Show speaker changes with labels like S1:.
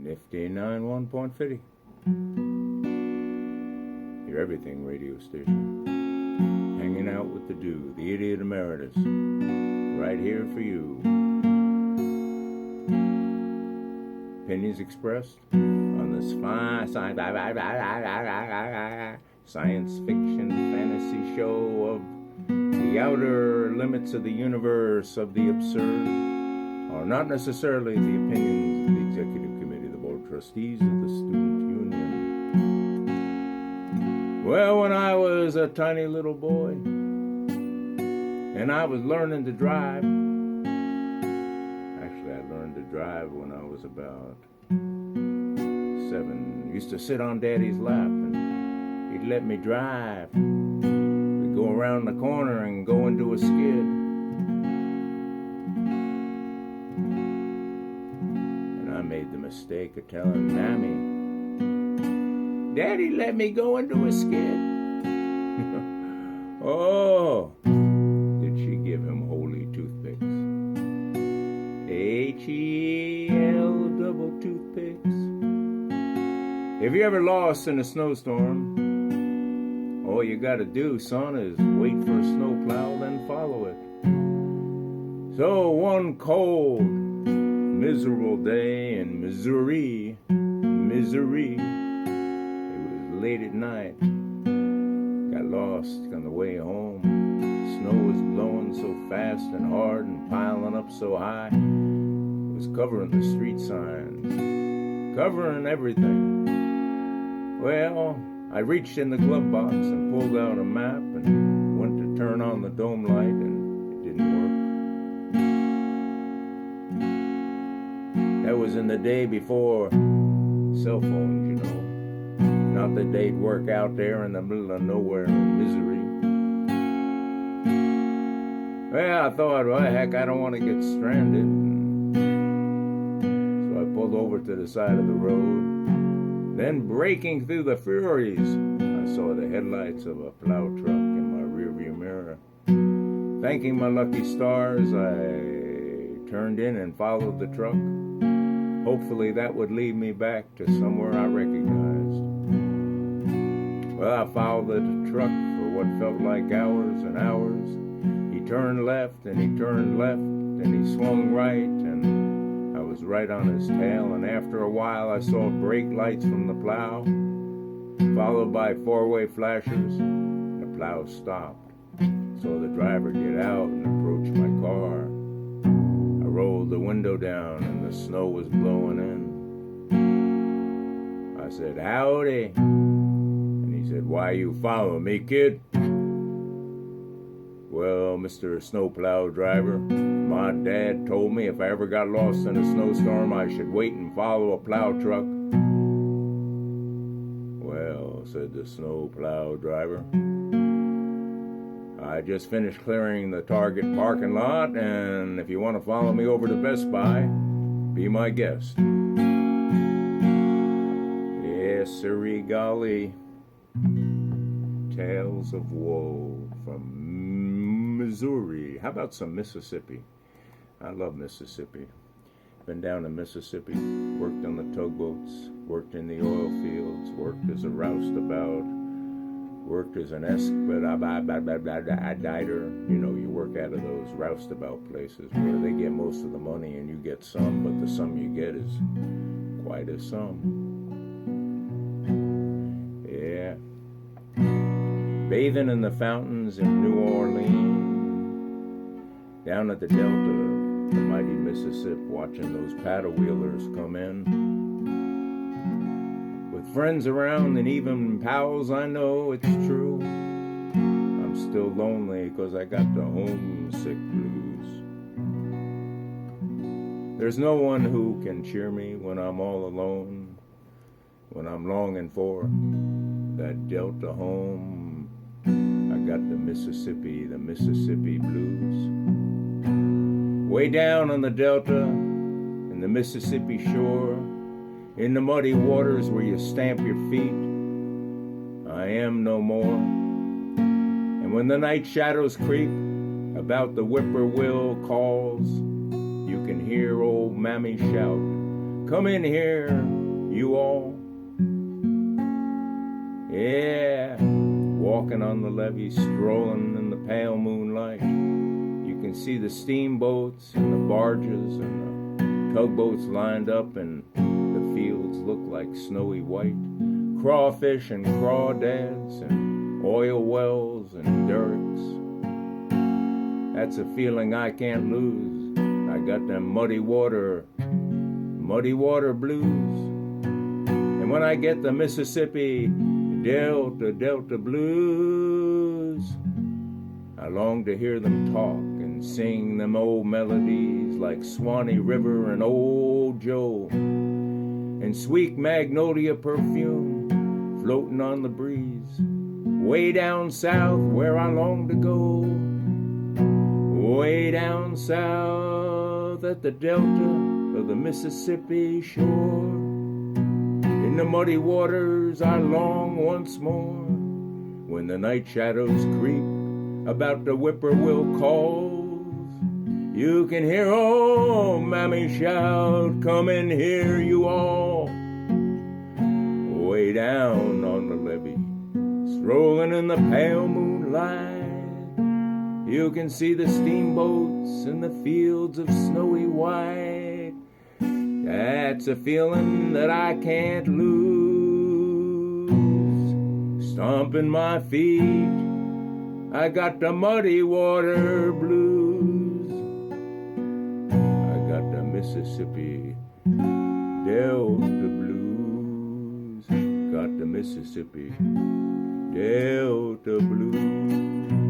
S1: Nifty 91.50. Your everything radio station. Hanging out with the dude, the idiot emeritus. Right here for you. Opinions expressed on this fine science fiction fantasy show of the outer limits of the universe of the absurd are not necessarily the opinions of the executive committee, the board of trustees of the student union. Well, when I was a tiny little boy and I was learning to drive, actually I learned to drive when I was about 7. I used to sit on Daddy's lap and he'd let me drive. We'd go around the corner and go into a skid. And I made the mistake of telling Mammy, Daddy let me go into a skid. Oh, did she give him holy toothpicks. H-E-L double toothpicks. Have you ever lost in a snowstorm? All you gotta do, son, is wait for a snowplow, then follow it. So one cold, miserable day in Missouri, it was late at night. Got lost on the way home. Snow was blowing so fast and hard and piling up so high. It was covering the street signs, covering everything. Well, I reached in the glove box and pulled out a map and went to turn on the dome light, and it didn't work. That was in the day before cell phones, you know. Not that they'd work out there in the middle of nowhere in Missouri. Well, I thought, well, heck, I don't want to get stranded. So I pulled over to the side of the road. Then breaking through the Furies, I saw the headlights of a plow truck in my rearview mirror. Thanking my lucky stars, I turned in and followed the truck. Hopefully that would lead me back to somewhere I recognized. Well, I followed the truck for what felt like hours and hours. He turned left and he turned left and he swung right, and I was right on his tail. And after a while I saw brake lights from the plow, followed by four-way flashers. The plow stopped. Saw the driver get out and approach my car. I rolled the window down and the snow was blowing in. I said, howdy. And he said, why you following me, kid? Well, Mr. Snowplow driver, my dad told me if I ever got lost in a snowstorm, I should wait and follow a plow truck. Well, said the snowplow driver, I just finished clearing the Target parking lot, and if you want to follow me over to Best Buy, be my guest. Yes, sirree, golly. Tales of woe from Missouri. How about some Mississippi? I love Mississippi. Been down in Mississippi, worked on the tugboats, worked in the oil fields, worked as a roustabout, worked as an expediter. You know, you work out of those roustabout places where they get most of the money and you get some, but the sum you get is quite a sum. Yeah. Bathing in the fountains in New Orleans, down at the delta of the mighty Mississippi, watching those paddle wheelers come in. With friends around and even pals I know, it's true, I'm still lonely 'cause I got the homesick blues. There's no one who can cheer me when I'm all alone, when I'm longing for that delta home. I got the Mississippi blues. Way down on the delta, in the Mississippi shore, in the muddy waters where you stamp your feet, I am no more. And when the night shadows creep about the whippoorwill calls, you can hear old Mammy shout, come in here, you all. Yeah, walking on the levee, strolling in the pale moonlight. You can see the steamboats and the barges and the tugboats lined up, and the fields look like snowy white. Crawfish and crawdads and oil wells and derricks. That's a feeling I can't lose. I got them muddy water blues. And when I get the Mississippi Delta blues, I long to hear them talk and sing them old melodies like Swanee River and Old Joe, and sweet magnolia perfume floating on the breeze, way down south where I long to go, way down south at the delta of the Mississippi shore. In the muddy waters I long once more, when the night shadows creep about the whippoorwill calls. You can hear old Mammy shout, come in here you all. Way down on the levee, strolling in the pale moonlight, you can see the steamboats and the fields of snowy white. That's a feeling that I can't lose. Stomping my feet, I got the muddy water blues. I got the Mississippi Delta blues. Got the Mississippi Delta blues.